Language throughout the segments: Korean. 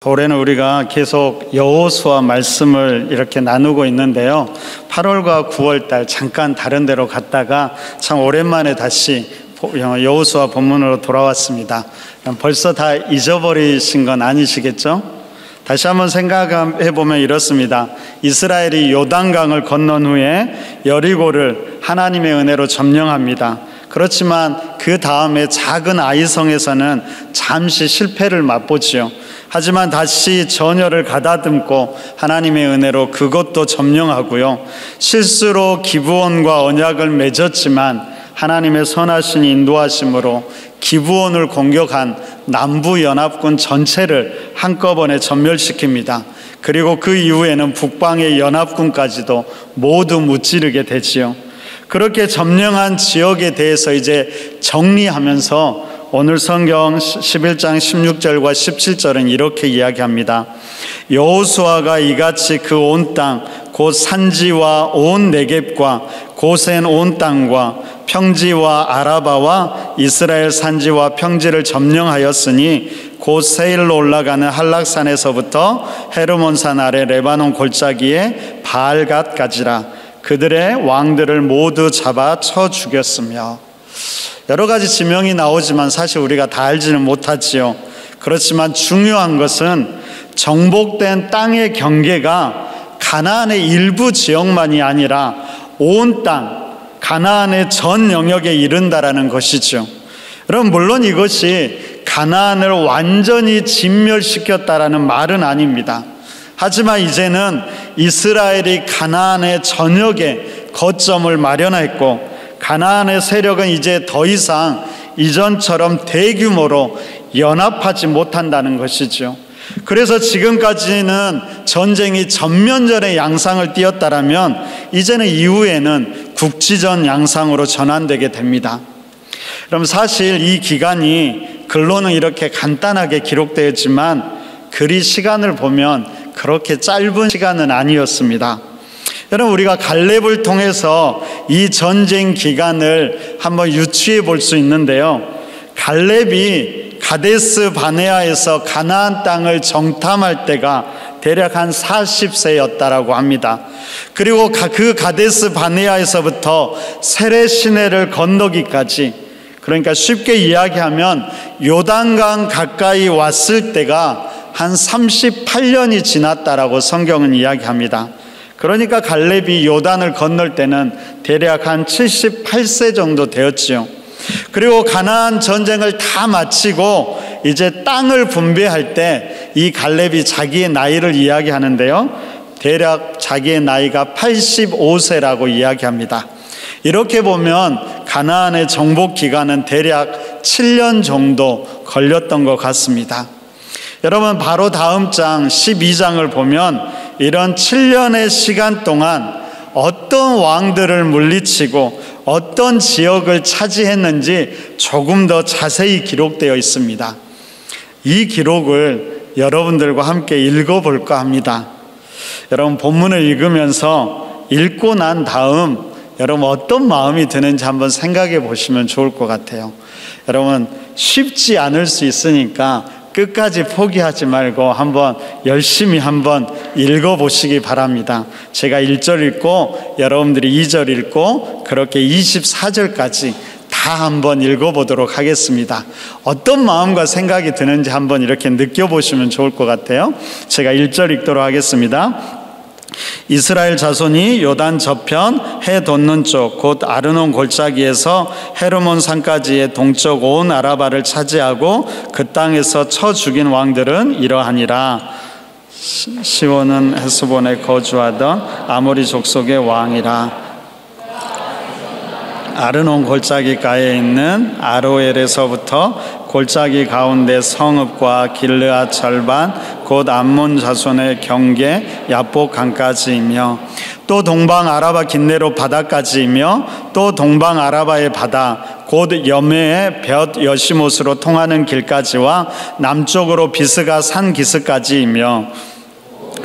올해는 우리가 계속 여호수아 말씀을 이렇게 나누고 있는데요. 8월과 9월 달 잠깐 다른 데로 갔다가 참 오랜만에 다시 여호수아 본문으로 돌아왔습니다. 벌써 다 잊어버리신 건 아니시겠죠? 다시 한번 생각해 보면 이렇습니다. 이스라엘이 요단강을 건넌 후에 여리고를 하나님의 은혜로 점령합니다. 그렇지만 그 다음에 작은 아이성에서는 잠시 실패를 맛보지요. 하지만 다시 전열을 가다듬고 하나님의 은혜로 그것도 점령하고요. 실수로 기브온과 언약을 맺었지만 하나님의 선하신 인도하심으로 기브온을 공격한 남부연합군 전체를 한꺼번에 전멸시킵니다. 그리고 그 이후에는 북방의 연합군까지도 모두 무찌르게 되지요. 그렇게 점령한 지역에 대해서 이제 정리하면서 오늘 성경 11장 16절과 17절은 이렇게 이야기합니다. 여호수아가 이같이 그 온 땅 곧 산지와 온 네겝과 고센 온 땅과 평지와 아라바와 이스라엘 산지와 평지를 점령하였으니 곧 세일로 올라가는 한락산에서부터 헤르몬산 아래 레바논 골짜기에 바알갓까지라. 그들의 왕들을 모두 잡아 쳐 죽였으며. 여러 가지 지명이 나오지만 사실 우리가 다 알지는 못하지요. 그렇지만 중요한 것은 정복된 땅의 경계가 가나안의 일부 지역만이 아니라 온 땅, 가나안의 전 영역에 이른다라는 것이죠. 여러분, 물론 이것이 가나안을 완전히 진멸시켰다라는 말은 아닙니다. 하지만 이제는 이스라엘이 가나안의 전역에 거점을 마련했고 가나안의 세력은 이제 더 이상 이전처럼 대규모로 연합하지 못한다는 것이죠. 그래서 지금까지는 전쟁이 전면전의 양상을 띄었다라면 이제는 이후에는 국지전 양상으로 전환되게 됩니다. 그럼 사실 이 기간이 글로는 이렇게 간단하게 기록되었지만 글이 시간을 보면 그렇게 짧은 시간은 아니었습니다. 여러분, 우리가 갈렙을 통해서 이 전쟁 기간을 한번 유추해 볼 수 있는데요. 갈렙이 가데스 바네아에서 가나안 땅을 정탐할 때가 대략 한 40세였다라고 합니다. 그리고 그 가데스 바네아에서부터 세레 시내를 건너기까지, 그러니까 쉽게 이야기하면 요단강 가까이 왔을 때가 한 38년이 지났다라고 성경은 이야기합니다. 그러니까 갈렙이 요단을 건널 때는 대략 한 78세 정도 되었지요. 그리고 가나안 전쟁을 다 마치고 이제 땅을 분배할 때 이 갈렙이 자기의 나이를 이야기하는데요. 대략 자기의 나이가 85세라고 이야기합니다. 이렇게 보면 가나안의 정복 기간은 대략 7년 정도 걸렸던 것 같습니다. 여러분, 바로 다음 장 12장을 보면 이런 7년의 시간 동안 어떤 왕들을 물리치고 어떤 지역을 차지했는지 조금 더 자세히 기록되어 있습니다. 이 기록을 여러분들과 함께 읽어볼까 합니다. 여러분, 본문을 읽으면서 읽고 난 다음 여러분 어떤 마음이 드는지 한번 생각해 보시면 좋을 것 같아요. 여러분, 쉽지 않을 수 있으니까 끝까지 포기하지 말고 한번 열심히 한번 읽어보시기 바랍니다. 제가 1절 읽고 여러분들이 2절 읽고 그렇게 24절까지 다 한번 읽어보도록 하겠습니다. 어떤 마음과 생각이 드는지 한번 이렇게 느껴보시면 좋을 것 같아요. 제가 1절 읽도록 하겠습니다. 이스라엘 자손이 요단 저편 해 돋는 쪽 곧 아르논 골짜기에서 헤르몬 산까지의 동쪽 온 아라바를 차지하고 그 땅에서 쳐 죽인 왕들은 이러하니라. 시온은 헤스본에 거주하던 아모리 족속의 왕이라. 아르논 골짜기가에 있는 아로엘에서부터 골짜기 가운데 성읍과 길르앗 절반 곧 암몬 자손의 경계 야복 강까지이며 또 동방 아라바 긴네로 바다까지이며 또 동방 아라바의 바다 곧 여메의 벳 여시못으로 통하는 길까지와 남쪽으로 비스가 산 기슭까지이며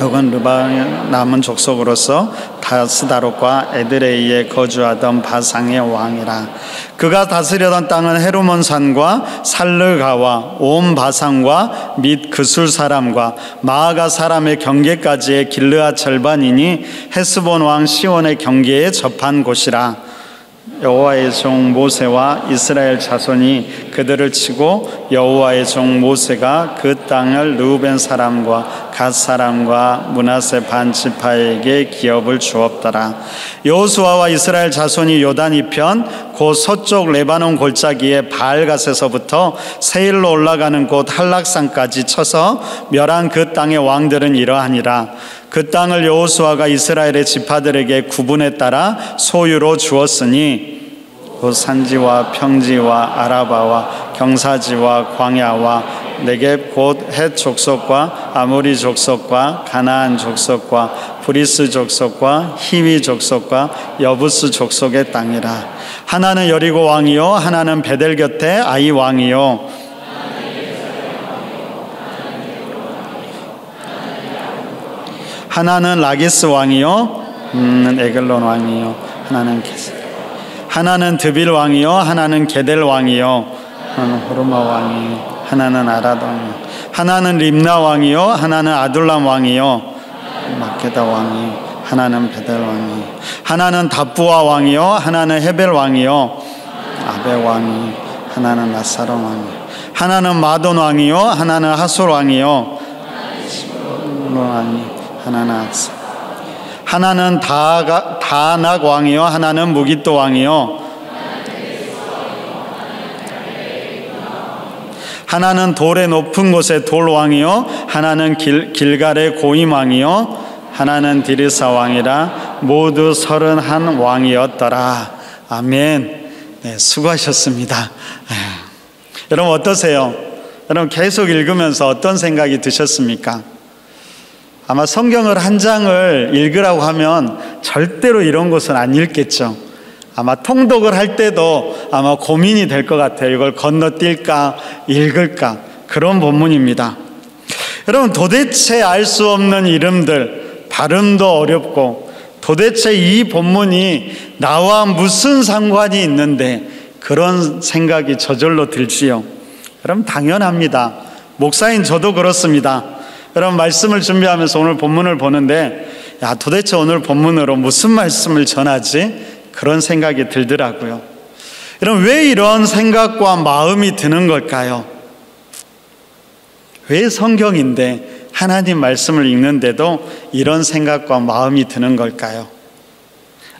혹은 르바에 남은 족속으로서 다스다롯과 에드레이에 거주하던 바상의 왕이라. 그가 다스려던 땅은 헤르몬 산과 살르가와 온 바산과 및 그술 사람과 마아가 사람의 경계까지의 길르앗 절반이니 헤스본 왕 시온의 경계에 접한 곳이라. 여호와의 종 모세와 이스라엘 자손이 그들을 치고 여호와의 종 모세가 그 땅을 르우벤 사람과 갓 사람과 므낫세 반 지파에게 기업을 주었더라. 여호수아와 이스라엘 자손이 요단 이편 곧 서쪽 레바논 골짜기의 바알갓에서부터 세일로 올라가는 곳 한락산까지 쳐서 멸한 그 땅의 왕들은 이러하니라. 그 땅을 여호수아가 이스라엘의 지파들에게 구분에 따라 소유로 주었으니 곧 산지와 평지와 아라바와 경사지와 광야와 네겝 곧 헷 족속과 아모리 족속과 가나안 족속과 브리스 족속과 히위 족속과 여부스 족속의 땅이라. 하나는 여리고 왕이요 하나는 베델 곁에 아이 왕이요 하나는 라기스 왕이요 에글론 왕이요 하나는 드빌 왕이요 하나는 게델 왕이요 하나는 호르마 왕이요 하나는 아라드 왕이요 하나는 림나 왕이요 하나는 아둘람 왕이요 마케다 왕이요 하나는 베델 왕이요 하나는 답부아 왕이요 하나는 헤벨 왕이요 아베 왕이요 하나는 나사론 왕이요 하나는 마돈 왕이요 하나는 하솔 왕이요 하나는 악사 하나는 다낙 왕이요 하나는 무기또 왕이요 하나는 돌의 높은 곳에 돌 왕이요 하나는 길갈의 고임 왕이요 하나는 디르사 왕이라. 모두 31 왕이었더라. 아멘. 네, 수고하셨습니다. 여러분 어떠세요? 여러분 계속 읽으면서 어떤 생각이 드셨습니까? 아마 성경을 한 장을 읽으라고 하면 절대로 이런 것은 안 읽겠죠. 아마 통독을 할 때도 아마 고민이 될 것 같아요. 이걸 건너뛸까 읽을까. 그런 본문입니다. 여러분 도대체 알 수 없는 이름들, 발음도 어렵고 도대체 이 본문이 나와 무슨 상관이 있는데 그런 생각이 저절로 들지요. 여러분 당연합니다. 목사인 저도 그렇습니다. 여러분 말씀을 준비하면서 오늘 본문을 보는데 야 도대체 오늘 본문으로 무슨 말씀을 전하지? 그런 생각이 들더라고요. 여러분 왜 이런 생각과 마음이 드는 걸까요? 왜 성경인데 하나님 말씀을 읽는데도 이런 생각과 마음이 드는 걸까요?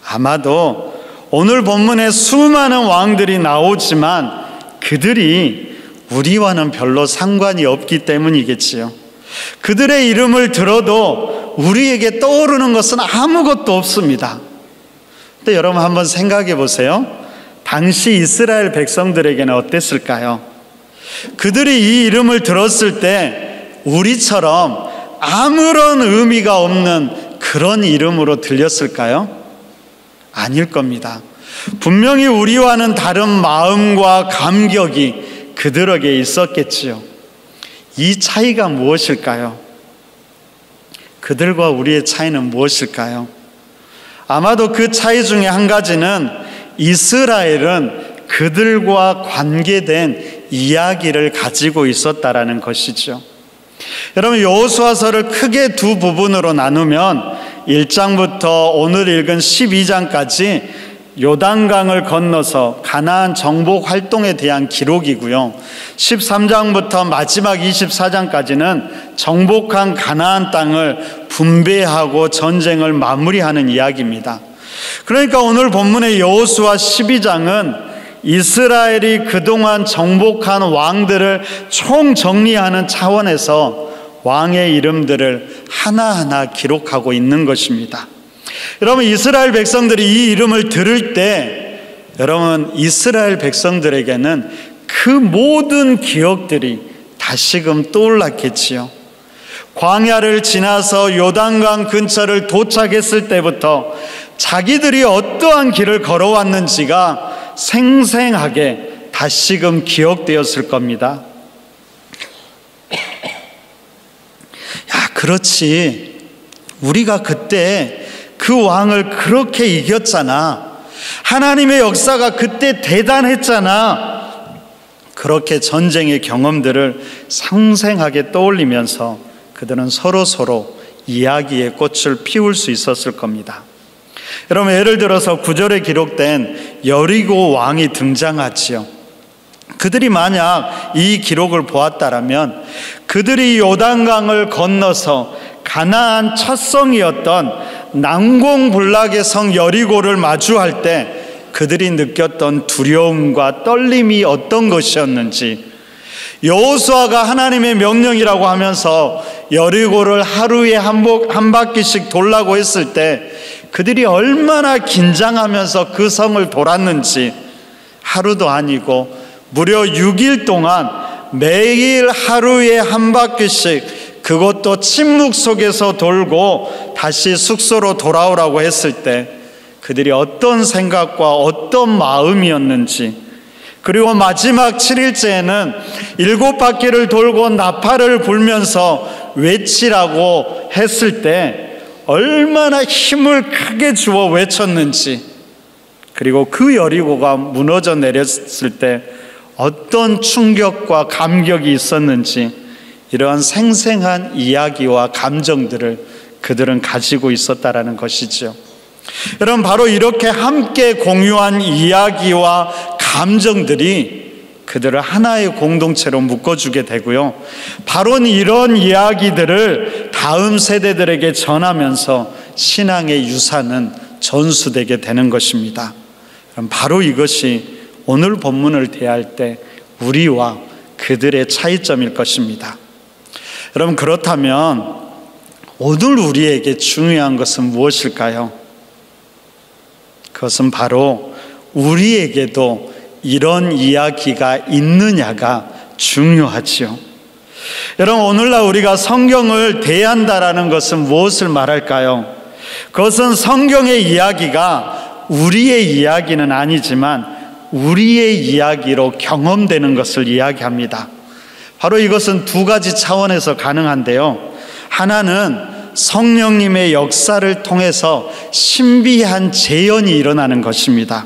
아마도 오늘 본문에 수많은 왕들이 나오지만 그들이 우리와는 별로 상관이 없기 때문이겠지요. 그들의 이름을 들어도 우리에게 떠오르는 것은 아무것도 없습니다. 근데 여러분 한번 생각해 보세요. 당시 이스라엘 백성들에게는 어땠을까요? 그들이 이 이름을 들었을 때 우리처럼 아무런 의미가 없는 그런 이름으로 들렸을까요? 아닐 겁니다. 분명히 우리와는 다른 마음과 감격이 그들에게 있었겠지요. 이 차이가 무엇일까요? 그들과 우리의 차이는 무엇일까요? 아마도 그 차이 중에 한 가지는 이스라엘은 그들과 관계된 이야기를 가지고 있었다라는 것이죠. 여러분 여호수아서를 크게 두 부분으로 나누면 1장부터 오늘 읽은 12장까지 요단강을 건너서 가나안 정복 활동에 대한 기록이고요. 13장부터 마지막 24장까지는 정복한 가나안 땅을 분배하고 전쟁을 마무리하는 이야기입니다. 그러니까 오늘 본문의 여호수아 12장은 이스라엘이 그동안 정복한 왕들을 총정리하는 차원에서 왕의 이름들을 하나하나 기록하고 있는 것입니다. 여러분 이스라엘 백성들이 이 이름을 들을 때 여러분 이스라엘 백성들에게는 그 모든 기억들이 다시금 떠올랐겠지요. 광야를 지나서 요단강 근처를 도착했을 때부터 자기들이 어떠한 길을 걸어왔는지가 생생하게 다시금 기억되었을 겁니다. 야, 그렇지. 우리가 그때 그 왕을 그렇게 이겼잖아. 하나님의 역사가 그때 대단했잖아. 그렇게 전쟁의 경험들을 생생하게 떠올리면서 그들은 서로 이야기의 꽃을 피울 수 있었을 겁니다. 여러분, 예를 들어서 9절에 기록된 여리고 왕이 등장하지요. 그들이 만약 이 기록을 보았다라면 그들이 요단강을 건너서 가나안 첫 성이었던 난공불락의 성 여리고를 마주할 때 그들이 느꼈던 두려움과 떨림이 어떤 것이었는지, 여호수아가 하나님의 명령이라고 하면서 여리고를 하루에 한 바퀴씩 돌라고 했을 때 그들이 얼마나 긴장하면서 그 성을 돌았는지, 하루도 아니고 무려 6일 동안 매일 하루에 한 바퀴씩, 그것도 침묵 속에서 돌고 다시 숙소로 돌아오라고 했을 때 그들이 어떤 생각과 어떤 마음이었는지, 그리고 마지막 7일째에는 7바퀴를 돌고 나팔을 불면서 외치라고 했을 때 얼마나 힘을 크게 주어 외쳤는지, 그리고 그 여리고가 무너져 내렸을 때 어떤 충격과 감격이 있었는지, 이러한 생생한 이야기와 감정들을 그들은 가지고 있었다라는 것이죠. 여러분, 바로 이렇게 함께 공유한 이야기와 감정들이 그들을 하나의 공동체로 묶어주게 되고요, 바로 이런 이야기들을 다음 세대들에게 전하면서 신앙의 유산은 전수되게 되는 것입니다. 그럼 바로 이것이 오늘 본문을 대할 때 우리와 그들의 차이점일 것입니다. 여러분, 그렇다면 오늘 우리에게 중요한 것은 무엇일까요? 그것은 바로 우리에게도 이런 이야기가 있느냐가 중요하지요. 여러분, 오늘날 우리가 성경을 대한다라는 것은 무엇을 말할까요? 그것은 성경의 이야기가 우리의 이야기는 아니지만 우리의 이야기로 경험되는 것을 이야기합니다. 바로 이것은 두 가지 차원에서 가능한데요, 하나는 성령님의 역사를 통해서 신비한 재현이 일어나는 것입니다.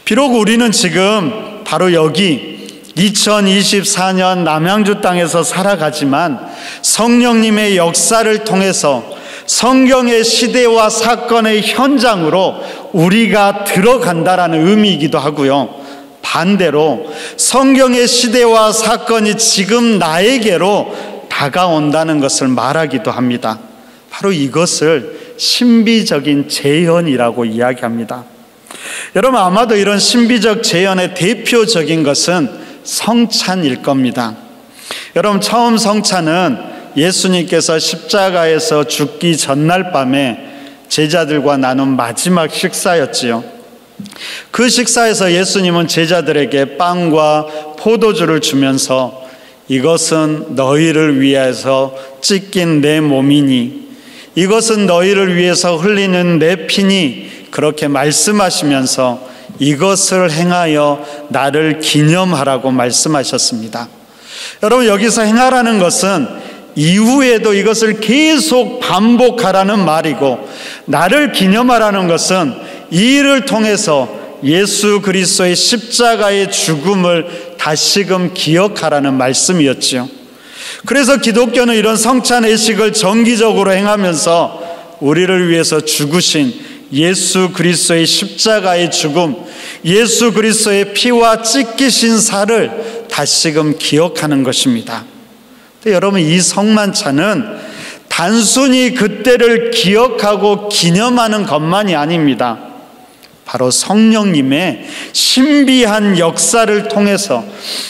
비록 우리는 지금 바로 여기 2024년 남양주 땅에서 살아가지만 성령님의 역사를 통해서 성경의 시대와 사건의 현장으로 우리가 들어간다라는 의미이기도 하고요, 반대로 성경의 시대와 사건이 지금 나에게로 다가온다는 것을 말하기도 합니다. 바로 이것을 신비적인 재현이라고 이야기합니다. 여러분, 아마도 이런 신비적 재현의 대표적인 것은 성찬일 겁니다. 여러분, 처음 성찬은 예수님께서 십자가에서 죽기 전날 밤에 제자들과 나눈 마지막 식사였지요. 그 식사에서 예수님은 제자들에게 빵과 포도주를 주면서 이것은 너희를 위해서 찢긴 내 몸이니, 이것은 너희를 위해서 흘리는 내 피니, 그렇게 말씀하시면서 이것을 행하여 나를 기념하라고 말씀하셨습니다. 여러분, 여기서 행하라는 것은 이후에도 이것을 계속 반복하라는 말이고, 나를 기념하라는 것은 이 일을 통해서 예수 그리스도의 십자가의 죽음을 다시금 기억하라는 말씀이었지요. 그래서 기독교는 이런 성찬 예식을 정기적으로 행하면서 우리를 위해서 죽으신 예수 그리스도의 십자가의 죽음, 예수 그리스도의 피와 찢기신 살을 다시금 기억하는 것입니다. 여러분, 이 성만찬은 단순히 그때를 기억하고 기념하는 것만이 아닙니다. 바로 성령님의 신비한 역사를 통해서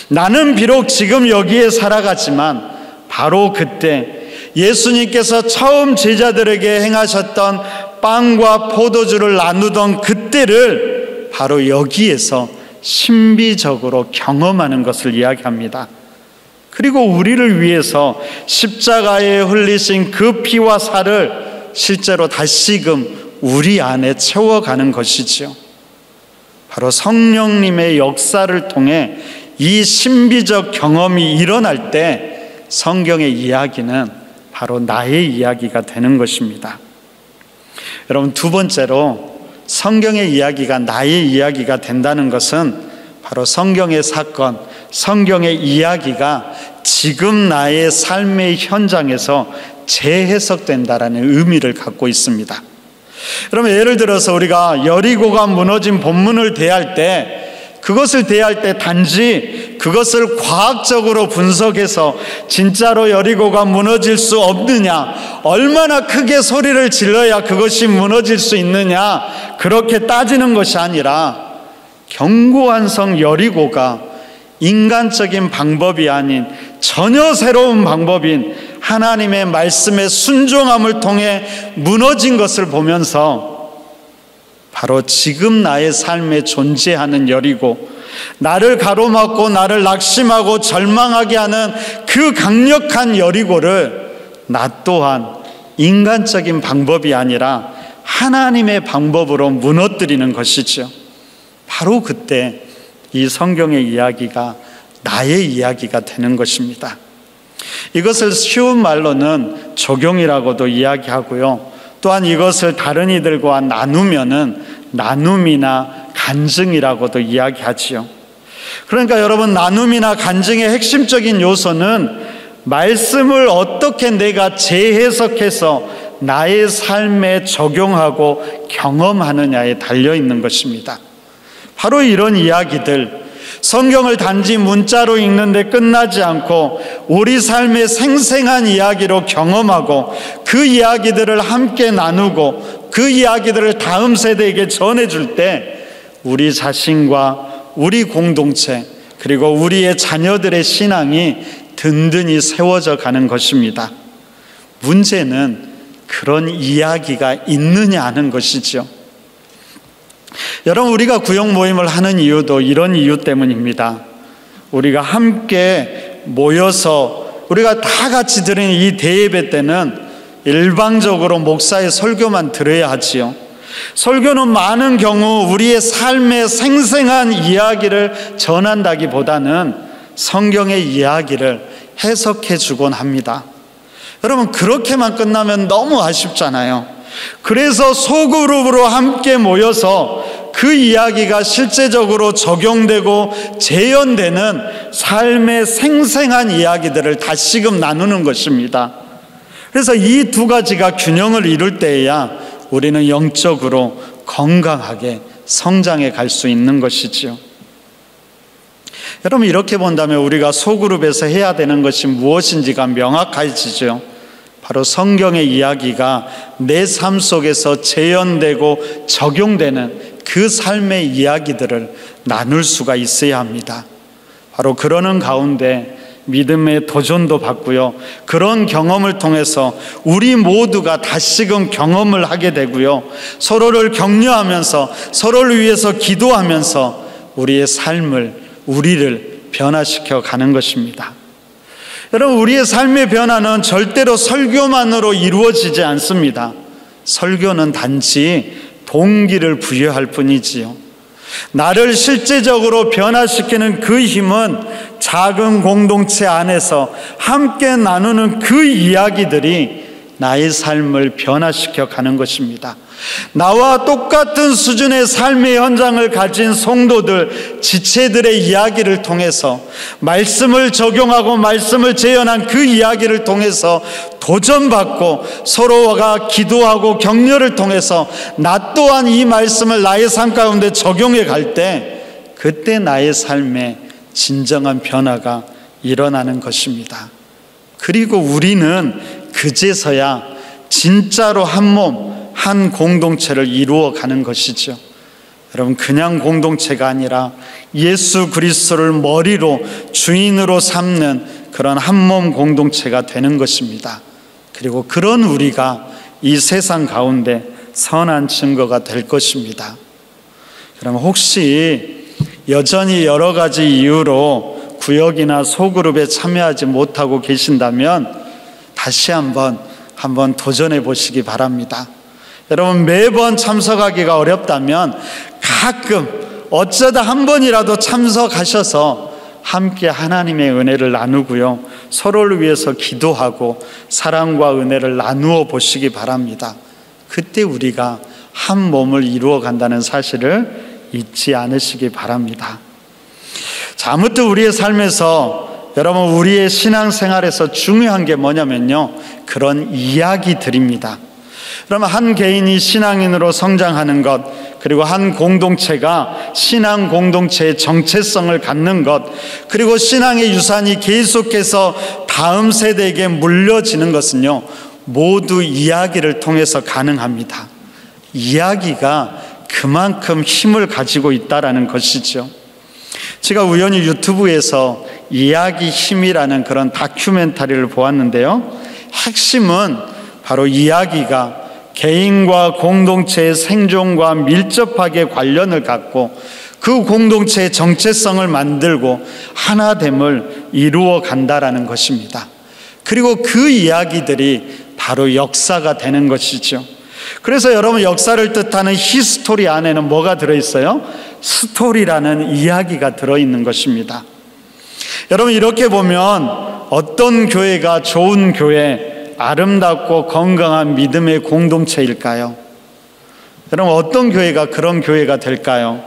나는 비록 지금 여기에 살아가지만 바로 그때 예수님께서 처음 제자들에게 행하셨던 빵과 포도주를 나누던 그때를 바로 여기에서 신비적으로 경험하는 것을 이야기합니다. 그리고 우리를 위해서 십자가에 흘리신 그 피와 살을 실제로 다시금 우리 안에 채워가는 것이지요. 바로 성령님의 역사를 통해 이 신비적 경험이 일어날 때 성경의 이야기는 바로 나의 이야기가 되는 것입니다. 여러분, 두 번째로 성경의 이야기가 나의 이야기가 된다는 것은 바로 성경의 사건, 성경의 이야기가 지금 나의 삶의 현장에서 재해석된다라는 의미를 갖고 있습니다. 그러면 예를 들어서 우리가 여리고가 무너진 본문을 대할 때, 그것을 대할 때 단지 그것을 과학적으로 분석해서 진짜로 여리고가 무너질 수 없느냐, 얼마나 크게 소리를 질러야 그것이 무너질 수 있느냐, 그렇게 따지는 것이 아니라 견고한 성 여리고가 인간적인 방법이 아닌 전혀 새로운 방법인 하나님의 말씀의 순종함을 통해 무너진 것을 보면서 바로 지금 나의 삶에 존재하는 여리고, 나를 가로막고 나를 낙심하고 절망하게 하는 그 강력한 여리고를 나 또한 인간적인 방법이 아니라 하나님의 방법으로 무너뜨리는 것이죠. 바로 그때 이 성경의 이야기가 나의 이야기가 되는 것입니다. 이것을 쉬운 말로는 적용이라고도 이야기하고요, 또한 이것을 다른 이들과 나누면은 나눔이나 간증이라고도 이야기하지요. 그러니까 여러분, 나눔이나 간증의 핵심적인 요소는 말씀을 어떻게 내가 재해석해서 나의 삶에 적용하고 경험하느냐에 달려있는 것입니다. 바로 이런 이야기들, 성경을 단지 문자로 읽는데 끝나지 않고 우리 삶의 생생한 이야기로 경험하고 그 이야기들을 함께 나누고 그 이야기들을 다음 세대에게 전해줄 때 우리 자신과 우리 공동체 그리고 우리의 자녀들의 신앙이 든든히 세워져 가는 것입니다. 문제는 그런 이야기가 있느냐 하는 것이죠. 여러분, 우리가 구역 모임을 하는 이유도 이런 이유 때문입니다. 우리가 함께 모여서 우리가 다 같이 드리는 이 대예배 때는 일방적으로 목사의 설교만 들어야 하지요. 설교는 많은 경우 우리의 삶의 생생한 이야기를 전한다기보다는 성경의 이야기를 해석해 주곤 합니다. 여러분, 그렇게만 끝나면 너무 아쉽잖아요. 그래서 소그룹으로 함께 모여서 그 이야기가 실제적으로 적용되고 재현되는 삶의 생생한 이야기들을 다시금 나누는 것입니다. 그래서 이 두 가지가 균형을 이룰 때에야 우리는 영적으로 건강하게 성장해 갈 수 있는 것이지요. 여러분, 이렇게 본다면 우리가 소그룹에서 해야 되는 것이 무엇인지가 명확해지죠. 바로 성경의 이야기가 내 삶 속에서 재현되고 적용되는 그 삶의 이야기들을 나눌 수가 있어야 합니다. 바로 그러는 가운데 믿음의 도전도 받고요, 그런 경험을 통해서 우리 모두가 다시금 경험을 하게 되고요, 서로를 격려하면서 서로를 위해서 기도하면서 우리의 삶을, 우리를 변화시켜 가는 것입니다. 여러분, 우리의 삶의 변화는 절대로 설교만으로 이루어지지 않습니다. 설교는 단지 동기를 부여할 뿐이지요. 나를 실제적으로 변화시키는 그 힘은 작은 공동체 안에서 함께 나누는 그 이야기들이 나의 삶을 변화시켜 가는 것입니다. 나와 똑같은 수준의 삶의 현장을 가진 성도들, 지체들의 이야기를 통해서 말씀을 적용하고 말씀을 재현한 그 이야기를 통해서 도전받고 서로가 기도하고 격려를 통해서 나 또한 이 말씀을 나의 삶 가운데 적용해 갈 때 그때 나의 삶에 진정한 변화가 일어나는 것입니다. 그리고 우리는 그제서야 진짜로 한 몸, 한 공동체를 이루어 가는 것이죠. 여러분, 그냥 공동체가 아니라 예수 그리스도를 머리로 주인으로 삼는 그런 한 몸 공동체가 되는 것입니다. 그리고 그런 우리가 이 세상 가운데 선한 증거가 될 것입니다. 그럼 혹시 여전히 여러 가지 이유로 구역이나 소그룹에 참여하지 못하고 계신다면 다시 한번 도전해 보시기 바랍니다. 여러분, 매번 참석하기가 어렵다면 가끔 어쩌다 한 번이라도 참석하셔서 함께 하나님의 은혜를 나누고요, 서로를 위해서 기도하고 사랑과 은혜를 나누어 보시기 바랍니다. 그때 우리가 한 몸을 이루어 간다는 사실을 잊지 않으시기 바랍니다. 자, 아무튼 우리의 삶에서 여러분, 우리의 신앙생활에서 중요한 게 뭐냐면요, 그런 이야기들입니다. 그러면 한 개인이 신앙인으로 성장하는 것, 그리고 한 공동체가 신앙 공동체의 정체성을 갖는 것, 그리고 신앙의 유산이 계속해서 다음 세대에게 물려지는 것은요, 모두 이야기를 통해서 가능합니다. 이야기가 그만큼 힘을 가지고 있다라는 것이죠. 제가 우연히 유튜브에서 이야기 힘이라는 그런 다큐멘터리를 보았는데요, 핵심은 바로 이야기가 개인과 공동체의 생존과 밀접하게 관련을 갖고 그 공동체의 정체성을 만들고 하나됨을 이루어 간다라는 것입니다. 그리고 그 이야기들이 바로 역사가 되는 것이죠. 그래서 여러분, 역사를 뜻하는 히스토리 안에는 뭐가 들어있어요? 스토리라는 이야기가 들어있는 것입니다. 여러분, 이렇게 보면 어떤 교회가 좋은 교회, 아름답고 건강한 믿음의 공동체일까요? 여러분, 어떤 교회가 그런 교회가 될까요?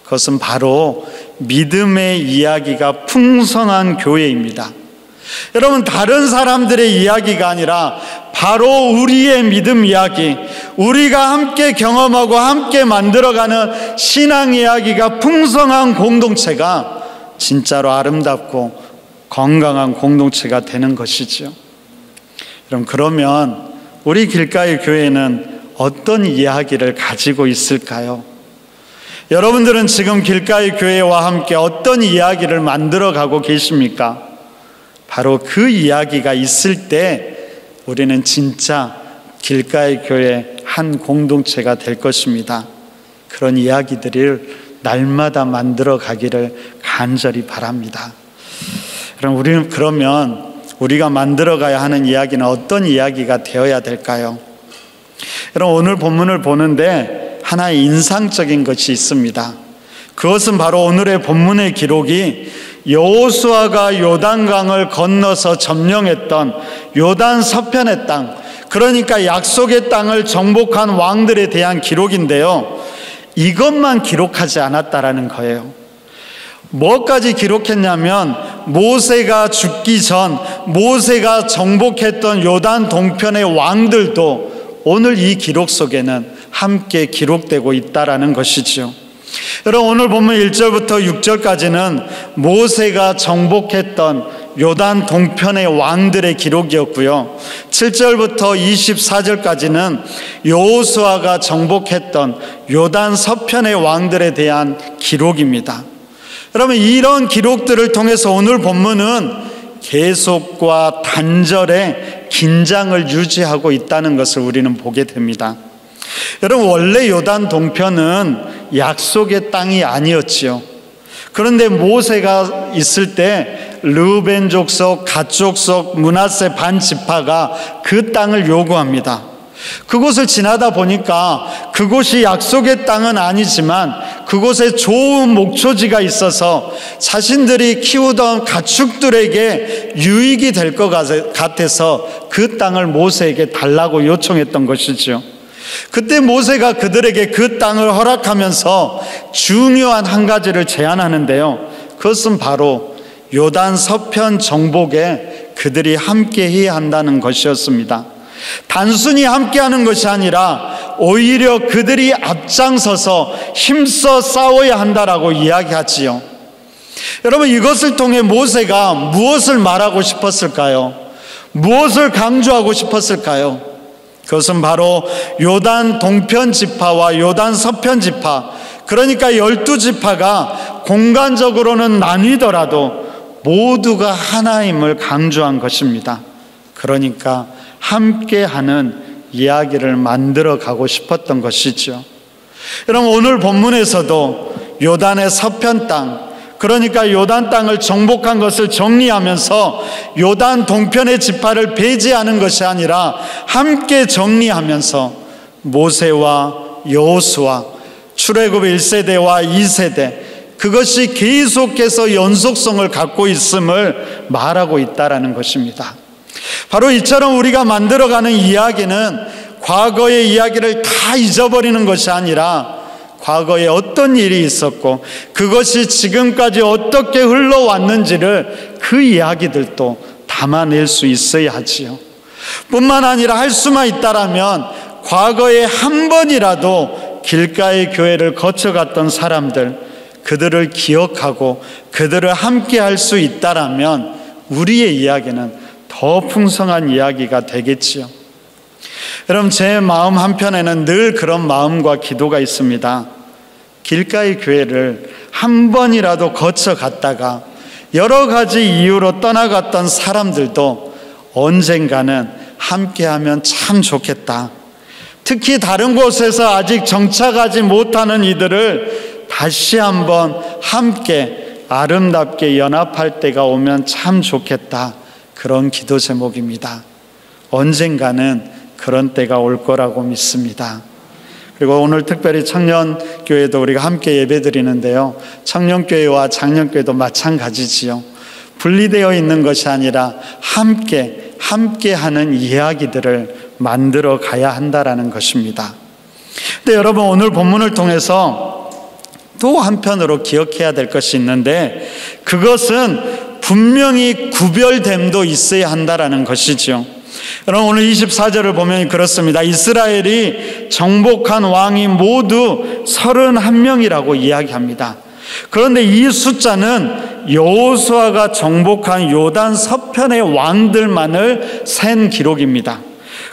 그것은 바로 믿음의 이야기가 풍성한 교회입니다. 여러분, 다른 사람들의 이야기가 아니라 바로 우리의 믿음 이야기, 우리가 함께 경험하고 함께 만들어가는 신앙 이야기가 풍성한 공동체가 진짜로 아름답고 건강한 공동체가 되는 것이죠. 그러면 우리 길가의 교회는 어떤 이야기를 가지고 있을까요? 여러분들은 지금 길가의 교회와 함께 어떤 이야기를 만들어가고 계십니까? 바로 그 이야기가 있을 때 우리는 진짜 길가의 교회 한 공동체가 될 것입니다. 그런 이야기들을 날마다 만들어 가기를 간절히 바랍니다. 그러면 우리가 만들어 가야 하는 이야기는 어떤 이야기가 되어야 될까요? 여러분, 오늘 본문을 보는데 하나의 인상적인 것이 있습니다. 그것은 바로 오늘의 본문의 기록이 여호수아가 요단강을 건너서 점령했던 요단 서편의 땅, 그러니까 약속의 땅을 정복한 왕들에 대한 기록인데요, 이것만 기록하지 않았다라는 거예요. 뭐까지 기록했냐면 모세가 죽기 전 모세가 정복했던 요단 동편의 왕들도 오늘 이 기록 속에는 함께 기록되고 있다라는 것이죠. 여러분, 오늘 본문 1절부터 6절까지는 모세가 정복했던 요단 동편의 왕들의 기록이었고요, 7절부터 24절까지는 여호수아가 정복했던 요단 서편의 왕들에 대한 기록입니다. 여러분, 이런 기록들을 통해서 오늘 본문은 계속과 단절의 긴장을 유지하고 있다는 것을 우리는 보게 됩니다. 여러분, 원래 요단 동편은 약속의 땅이 아니었지요. 그런데 모세가 있을 때 르우벤 족속, 갓 족속, 므낫세 반 지파가 그 땅을 요구합니다. 그곳을 지나다 보니까 그곳이 약속의 땅은 아니지만 그곳에 좋은 목초지가 있어서 자신들이 키우던 가축들에게 유익이 될 것 같아서 그 땅을 모세에게 달라고 요청했던 것이죠. 그때 모세가 그들에게 그 땅을 허락하면서 중요한 한 가지를 제안하는데요, 그것은 바로 요단 서편 정복에 그들이 함께 해야 한다는 것이었습니다. 단순히 함께하는 것이 아니라 오히려 그들이 앞장서서 힘써 싸워야 한다라고 이야기하지요. 여러분, 이것을 통해 모세가 무엇을 말하고 싶었을까요? 무엇을 강조하고 싶었을까요? 그것은 바로 요단 동편 지파와 요단 서편 지파, 그러니까 12지파가 공간적으로는 나뉘더라도 모두가 하나임을 강조한 것입니다. 그러니까 함께하는 이야기를 만들어 가고 싶었던 것이죠. 여러분, 오늘 본문에서도 요단의 서편 땅, 그러니까 요단 땅을 정복한 것을 정리하면서 요단 동편의 지파를 배제하는 것이 아니라 함께 정리하면서 모세와 여호수아, 출애굽 1세대와 2세대, 그것이 계속해서 연속성을 갖고 있음을 말하고 있다라는 것입니다. 바로 이처럼 우리가 만들어가는 이야기는 과거의 이야기를 다 잊어버리는 것이 아니라 과거에 어떤 일이 있었고 그것이 지금까지 어떻게 흘러왔는지를 그 이야기들도 담아낼 수 있어야 하지요. 뿐만 아니라 할 수만 있다라면 과거에 한 번이라도 길가의 교회를 거쳐갔던 사람들, 그들을 기억하고 그들을 함께 할 수 있다라면 우리의 이야기는 더 풍성한 이야기가 되겠지요. 여러분, 제 마음 한편에는 늘 그런 마음과 기도가 있습니다. 길가의 교회를 한 번이라도 거쳐갔다가 여러 가지 이유로 떠나갔던 사람들도 언젠가는 함께하면 참 좋겠다. 특히 다른 곳에서 아직 정착하지 못하는 이들을 다시 한번 함께 아름답게 연합할 때가 오면 참 좋겠다. 그런 기도 제목입니다. 언젠가는 그런 때가 올 거라고 믿습니다. 그리고 오늘 특별히 청년교회도 우리가 함께 예배드리는데요, 청년교회와 장년교회도 마찬가지지요. 분리되어 있는 것이 아니라 함께 하는 이야기들을 만들어 가야 한다라는 것입니다. 근데 여러분, 오늘 본문을 통해서 또 한편으로 기억해야 될 것이 있는데, 그것은 분명히 구별됨도 있어야 한다라는 것이죠. 여러분, 오늘 24절을 보면 그렇습니다. 이스라엘이 정복한 왕이 모두 31명이라고 이야기합니다. 그런데 이 숫자는 여호수아가 정복한 요단 서편의 왕들만을 센 기록입니다.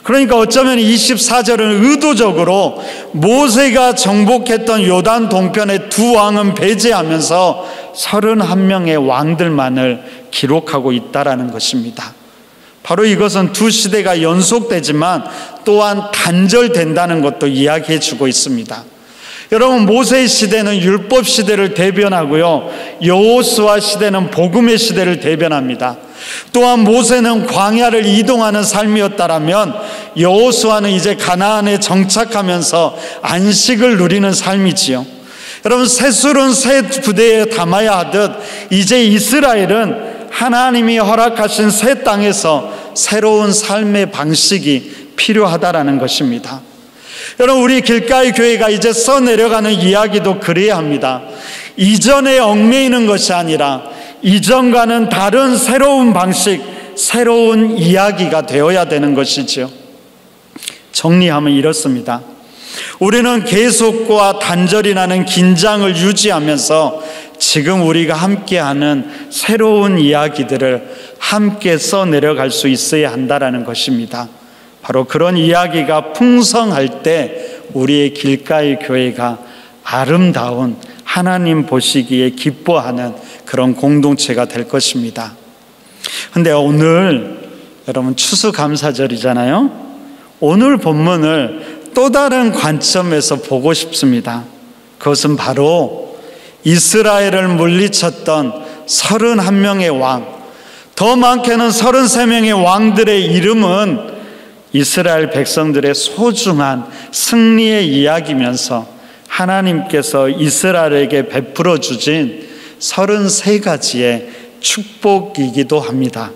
그러니까 어쩌면 24절은 의도적으로 모세가 정복했던 요단 동편의 두 왕은 배제하면서 31명의 왕들만을 기록하고 있다라는 것입니다. 바로 이것은 두 시대가 연속되지만 또한 단절된다는 것도 이야기해 주고 있습니다. 여러분, 모세의 시대는 율법 시대를 대변하고요, 여호수아 시대는 복음의 시대를 대변합니다. 또한 모세는 광야를 이동하는 삶이었다라면 여호수아는 이제 가나안에 정착하면서 안식을 누리는 삶이지요. 여러분, 새술은 새 부대에 담아야 하듯 이제 이스라엘은 하나님이 허락하신 새 땅에서 새로운 삶의 방식이 필요하다라는 것입니다. 여러분, 우리 길가의 교회가 이제 써내려가는 이야기도 그래야 합니다. 이전에 얽매이는 것이 아니라 이전과는 다른 새로운 방식, 새로운 이야기가 되어야 되는 것이죠. 정리하면 이렇습니다. 우리는 계속과 단절이 나는 긴장을 유지하면서 지금 우리가 함께하는 새로운 이야기들을 함께 써내려갈 수 있어야 한다는 것입니다. 바로 그런 이야기가 풍성할 때 우리의 길가의 교회가 아름다운, 하나님 보시기에 기뻐하는 그런 공동체가 될 것입니다. 그런데 오늘 여러분 추수감사절이잖아요. 오늘 본문을 또 다른 관점에서 보고 싶습니다. 그것은 바로 이스라엘을 물리쳤던 31명의 왕, 더 많게는 33명의 왕들의 이름은 이스라엘 백성들의 소중한 승리의 이야기면서 하나님께서 이스라엘에게 베풀어 주신 33가지의 축복이기도 합니다.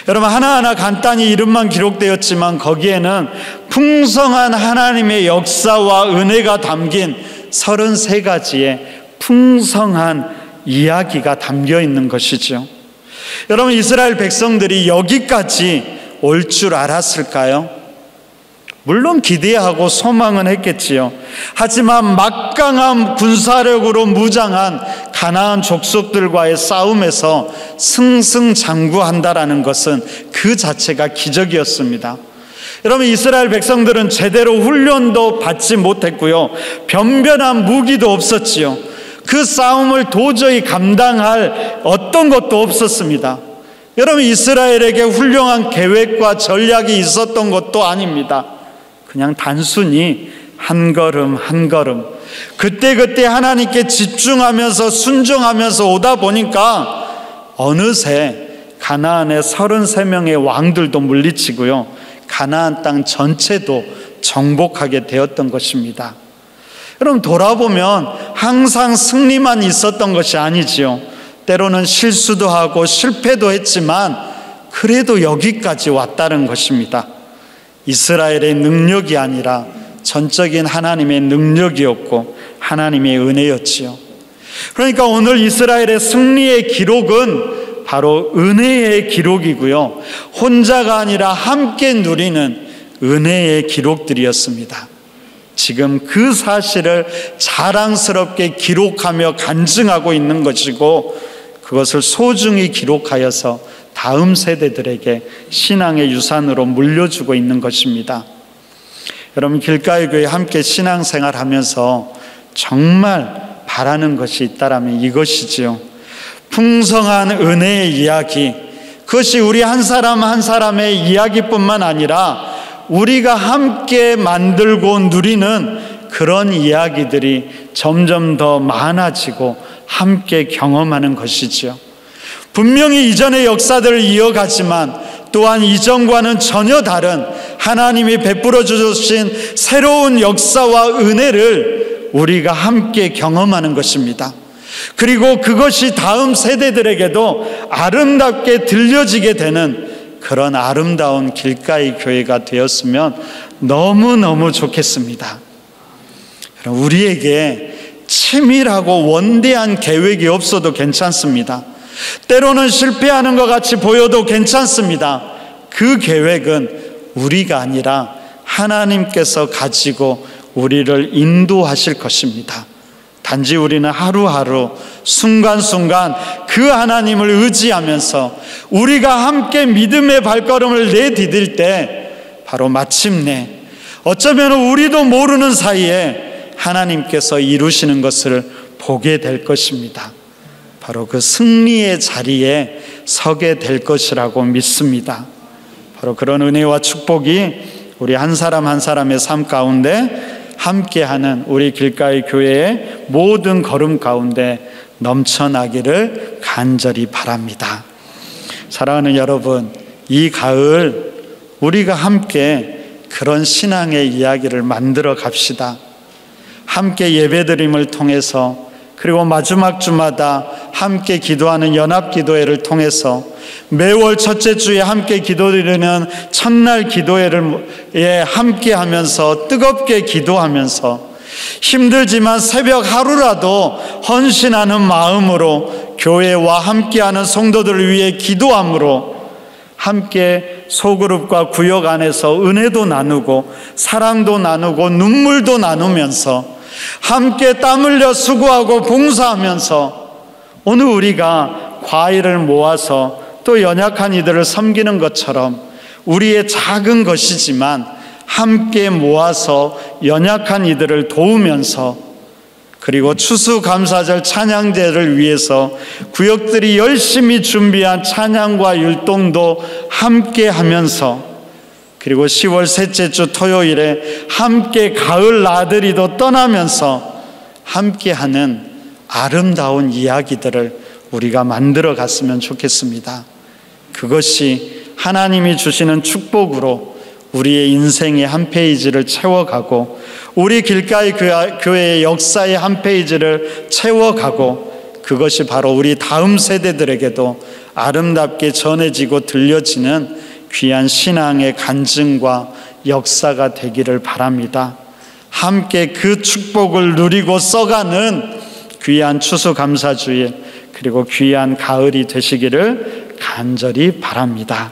여러분, 하나하나 간단히 이름만 기록되었지만 거기에는 풍성한 하나님의 역사와 은혜가 담긴 33가지의 풍성한 이야기가 담겨 있는 것이죠. 여러분, 이스라엘 백성들이 여기까지 올 줄 알았을까요? 물론 기대하고 소망은 했겠지요. 하지만 막강한 군사력으로 무장한 가나안 족속들과의 싸움에서 승승장구한다라는 것은 그 자체가 기적이었습니다. 여러분, 이스라엘 백성들은 제대로 훈련도 받지 못했고요, 변변한 무기도 없었지요. 그 싸움을 도저히 감당할 어떤 것도 없었습니다. 여러분, 이스라엘에게 훌륭한 계획과 전략이 있었던 것도 아닙니다. 그냥 단순히 한 걸음 한 걸음 그때그때 하나님께 집중하면서 순종하면서 오다 보니까 어느새 가나안의 33명의 왕들도 물리치고요, 가나안 땅 전체도 정복하게 되었던 것입니다. 그럼 돌아보면 항상 승리만 있었던 것이 아니지요. 때로는 실수도 하고 실패도 했지만 그래도 여기까지 왔다는 것입니다. 이스라엘의 능력이 아니라 전적인 하나님의 능력이었고 하나님의 은혜였지요. 그러니까 오늘 이스라엘의 승리의 기록은 바로 은혜의 기록이고요, 혼자가 아니라 함께 누리는 은혜의 기록들이었습니다. 지금 그 사실을 자랑스럽게 기록하며 간증하고 있는 것이고, 그것을 소중히 기록하여서 다음 세대들에게 신앙의 유산으로 물려주고 있는 것입니다. 여러분, 길가의 교회 함께 신앙생활 하면서 정말 바라는 것이 있다라면 이것이지요. 풍성한 은혜의 이야기, 그것이 우리 한 사람 한 사람의 이야기뿐만 아니라 우리가 함께 만들고 누리는 그런 이야기들이 점점 더 많아지고 함께 경험하는 것이지요. 분명히 이전의 역사들을 이어가지만 또한 이전과는 전혀 다른 하나님이 베풀어 주신 새로운 역사와 은혜를 우리가 함께 경험하는 것입니다. 그리고 그것이 다음 세대들에게도 아름답게 들려지게 되는 그런 아름다운 길가의 교회가 되었으면 너무너무 좋겠습니다. 우리에게 치밀하고 원대한 계획이 없어도 괜찮습니다. 때로는 실패하는 것 같이 보여도 괜찮습니다. 그 계획은 우리가 아니라 하나님께서 가지고 우리를 인도하실 것입니다. 단지 우리는 하루하루 순간순간 그 하나님을 의지하면서 우리가 함께 믿음의 발걸음을 내디딜 때 바로 마침내 어쩌면 우리도 모르는 사이에 하나님께서 이루시는 것을 보게 될 것입니다. 바로 그 승리의 자리에 서게 될 것이라고 믿습니다. 바로 그런 은혜와 축복이 우리 한 사람 한 사람의 삶 가운데 함께하는 우리 길가의 교회의 모든 걸음 가운데 넘쳐나기를 간절히 바랍니다. 사랑하는 여러분, 이 가을 우리가 함께 그런 신앙의 이야기를 만들어 갑시다. 함께 예배드림을 통해서, 그리고 마지막 주마다 함께 기도하는 연합기도회를 통해서, 매월 첫째 주에 함께 기도드리는 첫날 기도회에 함께 하면서 뜨겁게 기도하면서 힘들지만 새벽 하루라도 헌신하는 마음으로 교회와 함께하는 성도들을 위해 기도함으로 함께 소그룹과 구역 안에서 은혜도 나누고 사랑도 나누고 눈물도 나누면서 함께 땀 흘려 수고하고 봉사하면서 오늘 우리가 과일을 모아서 또 연약한 이들을 섬기는 것처럼 우리의 작은 것이지만 함께 모아서 연약한 이들을 도우면서, 그리고 추수감사절 찬양제를 위해서 구역들이 열심히 준비한 찬양과 율동도 함께 하면서, 그리고 10월 셋째 주 토요일에 함께 가을 나들이도 떠나면서 함께하는 아름다운 이야기들을 우리가 만들어 갔으면 좋겠습니다. 그것이 하나님이 주시는 축복으로 우리의 인생의 한 페이지를 채워가고 우리 길가의 교회의 역사의 한 페이지를 채워가고, 그것이 바로 우리 다음 세대들에게도 아름답게 전해지고 들려지는 귀한 신앙의 간증과 역사가 되기를 바랍니다. 함께 그 축복을 누리고 써가는 귀한 추수감사주일, 그리고 귀한 가을이 되시기를 간절히 바랍니다.